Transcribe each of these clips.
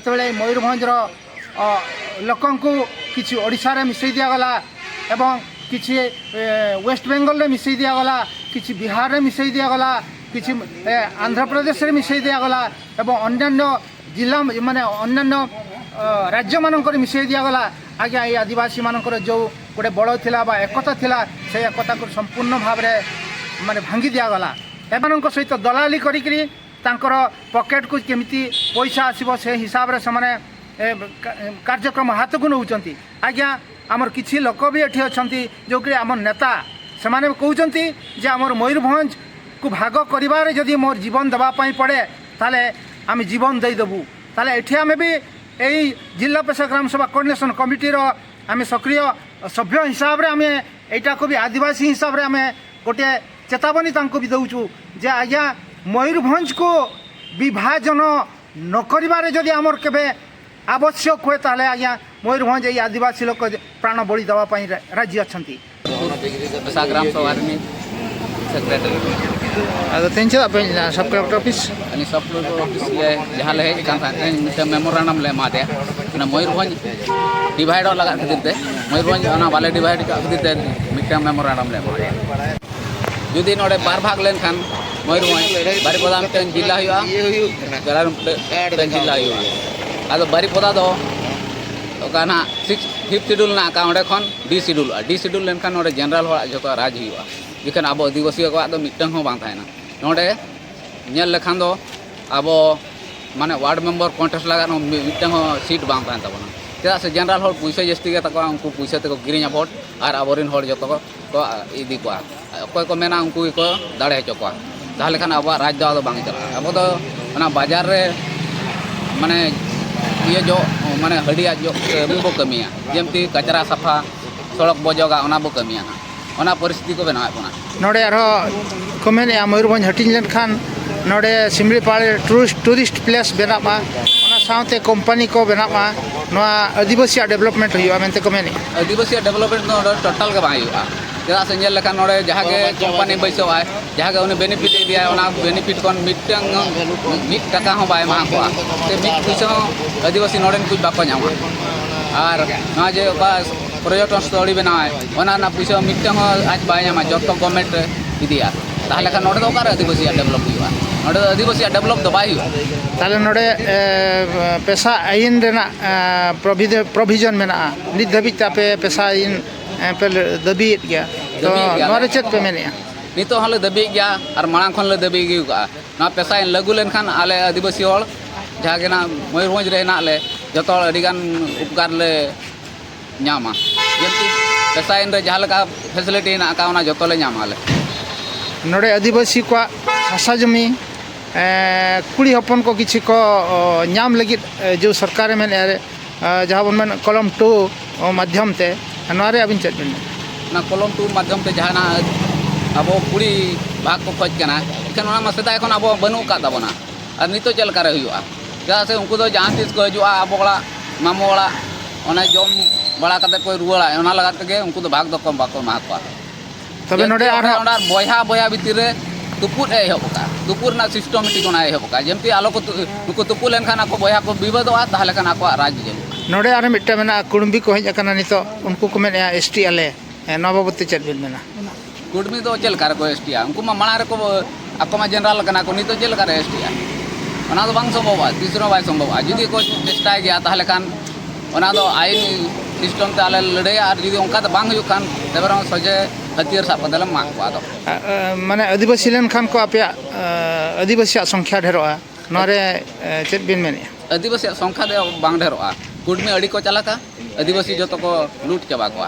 जितेबाला मयूरभंजर लोकं को किसी ओडिशा रे मिसई दिगला एवं किसी वेस्ट बेंगल रे मिसई दिगला किसी बिहार रे मिसई दिगला किसी आंध्र प्रदेश रे मिसई दिगला एवं अन्य जिला माने अन्य राज्य मानक मिसई दिगला आज्ञा ये आदिवासी मानकर जो गोटे बड़ थिला बा एकता थिला से एकता को संपूर्ण भाव में माने भांगी दिगला एमान सहित दलाली करी तांकर पॉकेट को केमिति पैसा आसीबो से हिसाब रे समाने कार्यक्रम हाथ को नौचंती आज्ञा आमर किछि लोक भी एठी अछंती जो कि आम नेता से माने कहउचंती जे आमर मयूरभंज को भाग करिबारे जदि मोर जीवन देबा पई पड़े ताले आम जीवन दे देबू ताले एठी आमे भी एई जिला परिषद ग्राम सभा कोऑर्डिनेशन कमिटी रो आमे सक्रिय सभ्य हिसाब रे आमे एटा को भी आदिवासी हिसाब रे आमे गोटे चेतावनी तांको भी दउचू जे आज्ञा मयूरभंज को विभाजन न करिबारे जदि आमर केबे आवश्यक हुए ताले आज्ञा मयूरभंज ये आदिवासी लोक प्राण बलि देवा पई राजी अछंती ग्राम सभा सेक्रेटरी अगर तेन चला पे सब कलेक्टर ऑफिस अनि सब कलेक्टर ऑफिस ले जहां ले हेज कान था मेमोरेंडम ले मादे ना मयूरभंज डिवाइड लगा खातिर ते मयूरभंज ना बाले डिवाइड का खातिर ते मिटम मेमोरेंडम ले मादे जुदी नोडे बार भाग लेन खान मयूरभंज बारिपदा में जिला हुआ गलार में जिला हुआ आदो बारिपदा दो काना 5th शेड्यूल ना का ओडे खन डी शेड्यूल लेन खान ओडे जनरल हो जो राज हुआ जिखन अब आदिवासी को दो मिटन हो बांग थायना नोडे नेल लेखान दो अब माने वार्ड मेंबर कॉन्टेस्ट लगा नो मिटन हो सीट बांग थायन तबना चेदा से जनरल हो पैसा जस्ती के तको उनको पैसा तको गिरिया वोट और अबरिन हो जो को इदी को अकोय को मेना उनको को दाड़े हचो को ताहले खान अब राज दो बांग चला अब तो ना बाजार रे माने ये जो माने हडिया जो बो कमिया जेमती कचरा सफा सड़क बजोगा ओना बो कमिया ना ओना परिस्थिति को बनाए कोना नोडे आरो कमेने मयूरभंज हटिन लेन खान नोडे सिमलीपाल टूरिस्ट प्लेस बनामा ओना साउते कंपनी को बनामा नोआ आदिवासी डेवलपमेंट हुआ मेनते कमेने आदिवासी डेवलपमेंट नो टोटल के बाई हुआ जरा से नेल लेखा नोडे जहां के कंपनी बैसो आय जहां के उन्हें बेनिफिट दिया ओना बेनिफिट कोन मिटंग मिट टका हो बाय मा को ते मिट पैसा आदिवासी नोडन कुछ बाको जामा और ना जे पर्यटन स्थली बनाए ओना ना पैसा मिटंग आज बाय जामा जत गवर्नमेंट इदिया ताहले खान नोडे ओकार आदिवासी डेवलप हुआ नोडे आदिवासी डेवलप तो बाय हुआ ताले नोडे पेशा आईन रेना प्रोविजन मेना नित धाबित पे पेशा आईन पे दबी गया तो नोरे चेत पे मेने नितो हले दबी गया और मांग खन ले दबी गया ना पेशा इन लगू लेन खान आले आदिवासी होल जहां के ना मयूरभंज रे ना ले जतो अडिगान उपकार ले ᱧᱟᱢᱟ जेमती पेशा इन रे जहां लगा फैसिलिटी ना का ओना जतो ले ᱧᱟᱢᱟ ले नोडे आदिवासी को हासा जमी कुड़ी हपन को किसी को नाम लगी जो सरकार में जहाँ बन मन कलम 2 माध्यम ते नोरे अबिन चेत बिन ना कलम 2 माध्यम ते जहां ना अब कुड़ी भाग को खोज कना इखन ओना मसदा एखन अब बनु का दबना और नितो चल करे हुआ जहाँ से उनको तो जहाँ तीस को हजूआ अब ओला मामो ओला ओना जम बड़ा करते कोई रुआड़ा ओना लगा के उनको तो भाग दो कम बाको मा को तबे नोडे आर बोया बोया भीतर रे तुपुर एहबका तुपुर ना सिस्टमेटिक ओना एहबका जेमती आलो को नुको तुपु लेन खाना को बोया को विवादवा ताहले खाना को राज जल नोडे आर मिट्टा मेना कुडुंबी को हज अकना नितो उनको को मेना एसटी आले नवबती चेत बिन मेना कुडमी तो चल कर को एसटी उनको मा माना रे को ako ma general kana ko nito jel kare STI ona do bang सम्भव तीसरो बाय सम्भव जुदी को चेष्टा गया ताहले खान ओना दो आईन सिस्टम ते आले लड़े और जुदी उनका तो बांग हुई खान तेबरा सजे हथियार साप दले मा को आदो माने आदिवासी लेन खान को आपया आदिवासी संख्या ढेरोआ नरे चेत बिन मेने आदिवासी संख्या दे बांग ढेरोआ कुडमी अड़ी को चलाका आदिवासी जतो को लूट चबा को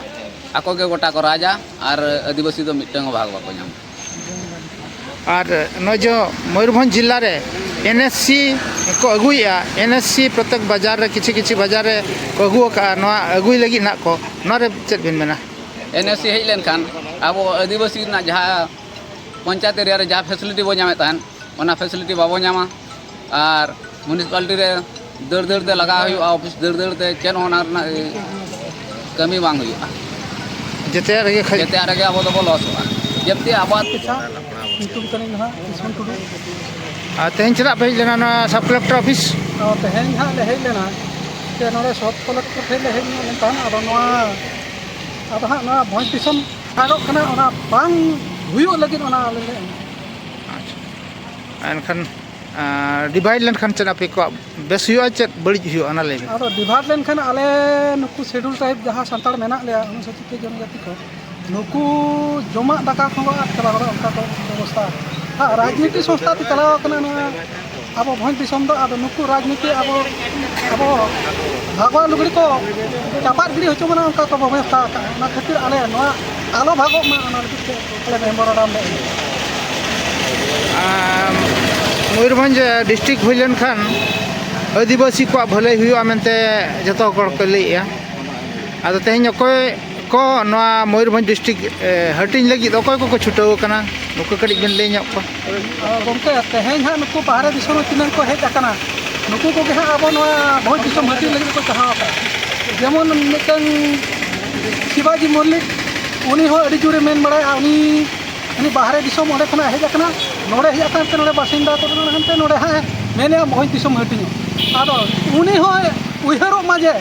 आको के गोटा को राजा और आदिवासी दो मिटंग भाग बाको नाम और न जो मयूरभंज जिला रे एनएससी को अगुया एनएससी प्रत्येक बाजार रे किछि किछि बाजार रे को अगुआ का नवा अगुई लगी ना को नरे चेत बिन मेना एनएससी हेज लेन खान अब आदिवासी ना जहाँ पंचायत एरिया रे जहाँ फैसिलिटी बो नामे तान ओना फैसिलिटी बाबो नामा और म्युनिसिपालिटी रे दर दर ते लगा हुआ ऑफिस दर दर ते चेन होना कमी बांग हुआ जते रे अब तो लॉस हुआ जबते आबाद तेहन चला पे लेना सब कलेक्टर ऑफिस तेहें हाँ ले हेज लेना जे नोड़े सब कलेक्टर ठेन ले हेज लेनखान आदो हाँ भोज दिसम भागोग कना ओना बांग हुयुग लगिद ओना आले ले एनखान डिवाइड लेनखान चेद आपे को बेस हुआ चेद बड़ी हुआ अना ले आदो डिवाइड लेनखान आले नुकु शेड्यूल टाइप जहाँ सान्ताड़ मेना लेया अनुसूचित जनजाति को नुकु जमा दाका खंगो आद चला गड़ा उनका तो व्यवस्था हाँ राजनीति संस्था ते चलाव कना ना अब भोज दिसम दो आदो नुकु राजनीति अब भागवा लुगड़ी को चापात गिरी होचो मना उनका को व्यवस्था ना खातिर आले नोआ आलो भागो मा ओना लगित आले मेमोरेंडम ले मयूरभंज डिस्ट्रिक्ट हुई लेनखान आदिवासी को भले हुआ मेनते जतो हर को लैया आदो तेहें अकोय को नोआ मयूरभंज डिस्ट्रिक्ट हटिंग लगी अकोय को छुटाव कना नुकु कड़ी बेन लैया को गमके तेहें हाँ नुकु बाहरे दिसम तिनांग को हेज आकना नुकु को हाँ अब भोज दिसम हटिंग लगी को चाहा जेमन मिटन शिवाजी मल्लिक उनी हो अड़ी जुरे मेन बड़ा उनी बाहरे दिसम ओडे खना हेज आकना नोड़े हेज आकन नोड़े बासिंदा को हनते नोड़े हाँ मेने भोज दिसम हटिंग आदो उनी हो उयहरो माजे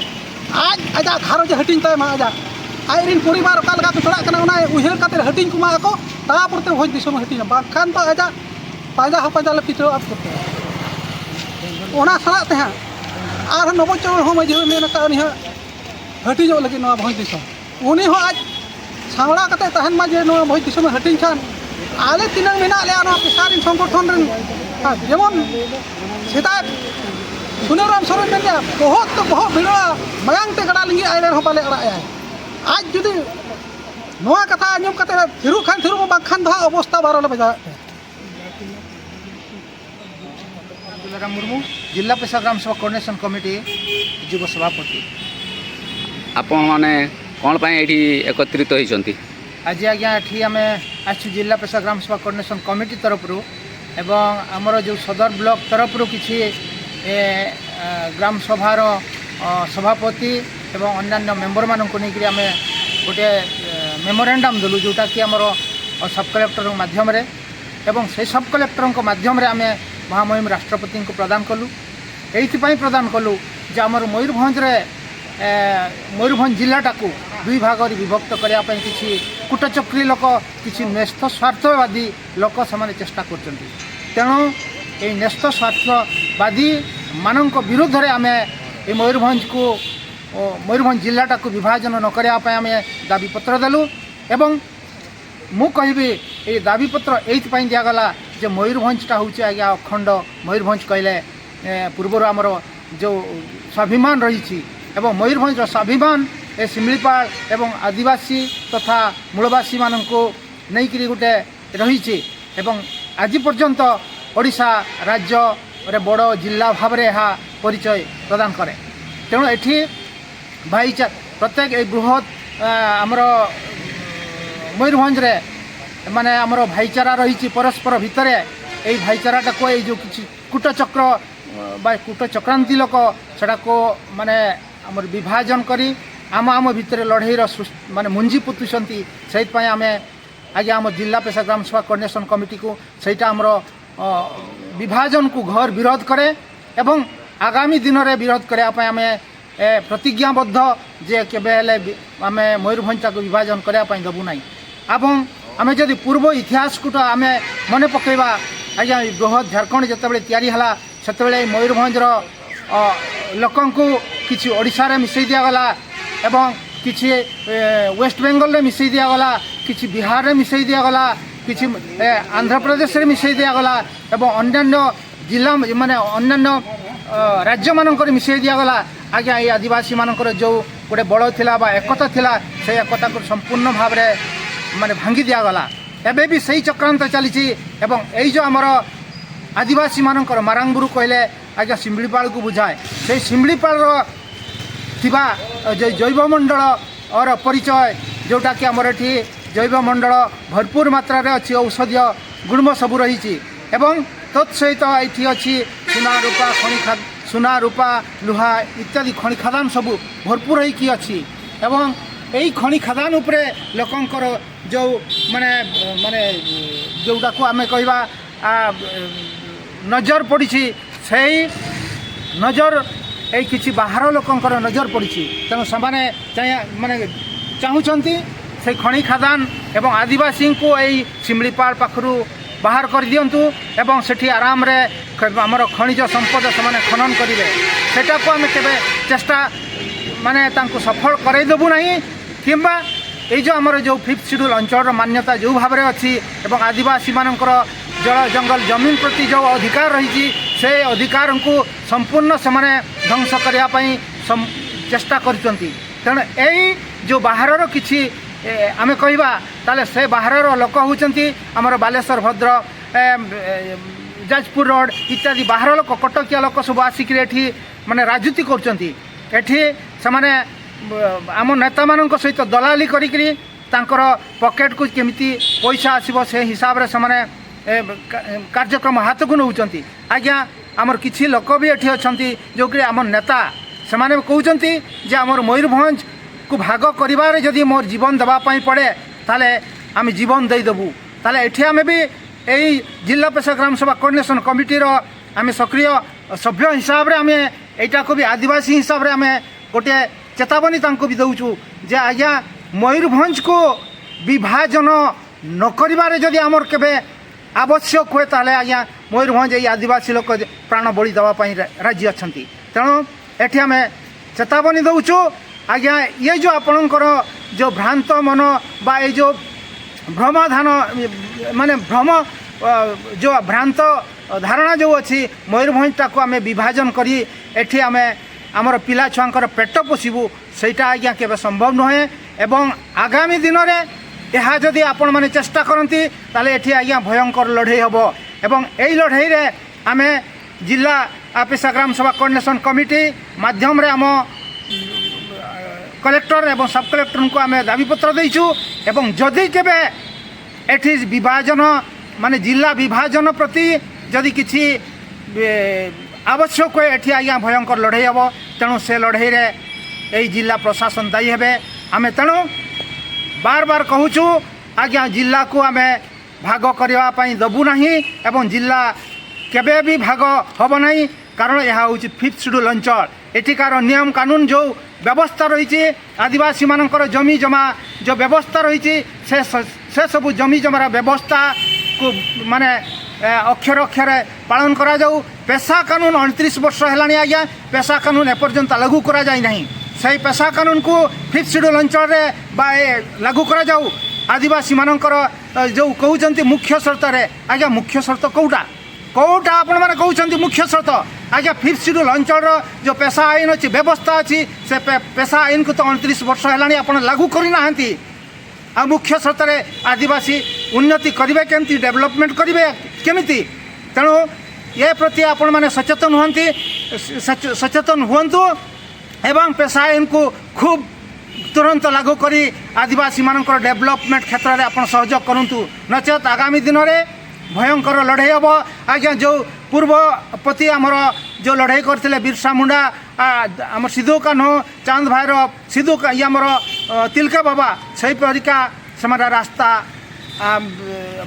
आज आजा घारोज हटिंग ताय मा आजा आयरिन परिवार का लगा चढ़ा कना उना उयहर काते हटिंग कुमा को तापरते भोज दिसम हटिंग बाखान तो आजा पाजा हो पाजा ले पिटो आप करते ओना सला ते हाँ आर नवचरण हो मजे मेन का उनी हटिंग लगी नवा भोज दिसम उनी हो आज सावड़ा कते तहन मा जे नवा भोज दिसम हटिंग खान आले तिनांग मेना ले नवा पेशारिन संगठन रन जेमन सेदा सुनेराम सोरेन मेन बहुत भिड़ा मयांग ते गड़ा लिंगी आइले हो बाले अड़ा आय आज जुदी नवा कथा आंजम कते थिरु खान थिरु बाखान दा अवस्था बारोले बजा तुलाराम मुर्मू जिला पेशा ग्राम सभा कोऑर्डिनेशन कमिटी युव सभापति आपण माने कौन पाए एठी एकत्रित होइचंती आज आज्ञा एठी आम आसु जिला पेशा ग्राम सभा कोऑर्डिनेशन कमिटी तरफ एवं आमर जो सदर ब्लॉक तरफ किसी ग्राम सभार सभापति एवं अन्यान्य मेम्बर मानक नहीं आम गोटे मेमोरेंडम देलु जोटा कि आमर सब कलेक्टर माध्यम एवं से सब कलेक्टर माध्यम आम महामहिम राष्ट्रपति को प्रदान कलु ये प्रदान कलु जे आमर मयूरभंज जिलाटा को दुई भाग विभक्त करने किसी कूटचक्री लोक किसी न्यस्त स्वार्थवादी लोक से चेष्टा कर तेणु ये न्यस्त स्वार्थवादी मानक विरोध में आम ये मयूरभंज जिलाटा को विभाजन न करने आम दाबीपत्र देलु एवं मु कहि ये दाबीपत्र ये दिगला जे मयूरभंजटा हूँ आज्ञा अखंड मयूरभंज कहले पूर्वर आमर जो स्वाभिमान रही एवं मयूरभंज स्वाभिमान ए शिमिलीपाल एवं आदिवासी तथा मूलवासी मानक नहीं करी गोटे रही एवं आज पर्यंत ओडिशा राज्य रे बड़ जिला भाव में यह परिचय प्रदान करे तेणु एठी भाईचार प्रत्येक ए बृहत आमर मयूरभंज रे माने आमर भाईचारा रही परस्पर भितर यही भाईचाराटा को जो किसी कूटचक्र कूटचक्रांति लोक सेटा को माने आमर विभाजन करी आम भितर लड़ाई माने मुंजी पुतुंट से आम आज आम जिला पेशा ग्राम सभा कोऑर्डिनेशन कमिटी को सहीटा आमर विभाजन को घर विरोध करे एवं आगामी दिन में विरोध करने आम प्रतिज्ञाबद्ध जे केबेले आम मयूरभंजटा को विभाजन करने देवु ना एवं आम जदि पूर्व इतिहास को आम मन पकईवा आज्ञा बृहत झारखंड जिते तैयारी से मयूरभंजर लोकं को किसी ओडिशा रे मिसई दिगला एवं किसी वेस्ट बेंगल रे मिसई दिगला किसी बिहार रे मिसई दिगला किसी आंध्र प्रदेश रे मिसई दिगला एवं अन्यान्य जिला माने अन्यान्य राज्य मानक मिसई दिगला आज्ञा ये आदिवासी मानकर जो गोटे बल थिला बा एकता थिला से एकता को संपूर्ण भाव में माने भांगी दिगला एबे भी सही चक्रांत चली एवं यही जो आमर आदिवासी मानकर मारांगबुरु कहले आज्ञा शिमिलीपाल को बुझाए से शिमिलीपाल थिबा जैवमंडल और परिचय जोटा कि आमर एठी जैवमंडल भरपूर मात्रा रे अच्छी औषधीय गुणम सबू रही एवं तत्सहित ये अच्छी सुना रूपा लुहा इत्यादि खनि खादान सबू भरपूर होगी अच्छी एवं यही खनि खादान उपरे लोकंकर जो माने माने जोटा को आम कहवा नजर पड़ी से नजर এই କିଛି ବାହାର ଲୋକଙ୍କର ନଜର ପଡ଼ିଛି ତେଣୁ ସେମାନେ ମାନେ ଚାହୁଁଛନ୍ତି সেই ଖଣି ଖାଦାନ ଏବଂ ଆଦିବାସୀଙ୍କୁ ଏଇ ଶିମିଳିପାଳ ପାଖରୁ ବାହାର କରିଦିଅନ୍ତୁ ଏବଂ ସେଠି ଆରାମରେ ଆମର ଖଣିଜ ସମ୍ପଦ ସେମାନେ ଖନନ କରିବେ ସେଟାକୁ ଆମେ କେବେ ଚେଷ୍ଟା ମାନେ ତାଙ୍କୁ ସଫଳ କରାଇଦେବୁ ନାହିଁ କିମ୍ବା এই যে আমার যে 5th শিডিউল অঞ্চলর মান্যতা যে ভাবে অছি এবং আদিবাসীমানଙ୍କର জল জঙ্গল জমিন প্রতি যে অধিকার রয়েছে সেই অধিকারକୁ সম্পূর্ণ সেমানে ধ্বংস করা পাই চেষ্টা করছেন তেণু এই যে বাহারর কিছু আমি কহবা তাহলে সে বাহারর লোক হচ্ছেন আমার বালেশ্বর ভদ্র যাজপুর রোড ইত্যাদি বাহার লোক কটকিয়া লোক সব আসিকি এটি মানে রাজনীতি করছেন এটি সেমানে आम नेता मान सहित दलाली करी तांकर पकेट को केमिति पैसा आसीबो से हिसाब रे समाने कार्यक्रम हाथ को नौचंती आज्ञा आमर किछि लोक भी एठी अछंती जो कि आम नेता से माने कहउचंती जे आमर मयूरभंज को भाग करिवारे जदि मोर जीवन देबा पई पड़े ताले आम जीवन दे देबू ताले एठी आमे भी एई जिला पेशा ग्राम सभा कोऑर्डिनेशन कमिटी रो आमे सक्रिय सभ्य हिसाब रे आमे एटा को भी आदिवासी हिसाब रे आमे गोटे चेतावनी तांको भी दउचु जे आज्ञा मयूरभंज को विभाजन न करिवारे जदि आमर केबे आवश्यक हुए ताले आज्ञा मयूरभंज ये आदिवासी लोक प्राण बलि देवा पई राजी अछंती तेणु एठी आमे चेतावनी दउचु आज्ञा ये जो आपणकर जो भ्रांत मन बा ये जो भ्रमाधान माने भ्रम जो भ्रांत धारणा जो अच्छी मयूरभंजटा को आमे विभाजन करी एठी आमे आमर पिला छुआंकर पेट पोषिबू सेटा आज्ञा केबे संभव नुहे एवं आगामी दिन में यह जदि आपण माने चेष्टा करती ताले एठी आज्ञा भयंकर लड़ाई हम एवं यही लड़ाई रे आमे जिला पेशा ग्राम सभा कोऑर्डिनेशन कमिटी माध्यम रे आम कलेक्टर एवं सब कलेक्टर को आमे दाबीपत्र देइछु एवं जदि केबे एठी विभाजन माने जिला विभाजन प्रति जदि किछि आवश्यक हुए एठी आज्ञा भयंकर लड़ाई हम तेणु से लड़ाई रे यही जिला प्रशासन दायी हेबे आमे तेणु बार बार कहूचु आज्ञा जिला को आमे भाग करबा पई दबु नाही एवं जिला केबे भी भाग हब नाही कारण यह हूँ 5th शिड्यूल अंचल एठिकार नियम कानून जो व्यवस्था रही आदिवासी मानकर जमी जमा जो व्यवस्था रही से सब जमी जमार व्यवस्था को माने अक्षर अक्षर पालन करा जाऊ पेशा कानून 29 वर्ष है आज्ञा पेशा कानून एपर्यंत लागू करा जाए नहीं सही पेशा कानून को 5th शिड्यूल अंचल लागू करा जाऊ आदिवासी मानकर जो कहते मुख्य शर्त आज्ञा मुख्य शर्त कौटा कौटा आपण मैंने कहते मुख्य शर्त आज्ञा 5th शिड्यूल अंचल जो पेशा आईन अच्छी व्यवस्था अच्छी से पेशा आईन को तो 29 वर्ष है आप लागू करना आ मुख्य शर्त आदिवासी उन्नति करेंगे केमती डेवलपमेंट करेंगे केमिति तेणु ये प्रति आपण मैंने सचेतन हुंतु एवं पेशा आईन को खूब तुरंत लागू करी आदिवासी मानकर डेवलपमेंट क्षेत्र में आप सहयोग करूँ नचेत आगामी दिन में भयंकर लड़ाई हम आज्ञा जो पूर्वपति आमर जो लड़ाई करते बिरसा मुंडा आम सिद्धू कान्हो चांद भाईर सिद्धू आमर तिलका बाबा से परिका से रास्ता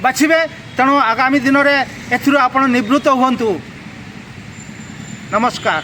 बाछिबे तेणु आगामी दिन में एथुरु आपण निवृत्त हुंतु नमस्कार।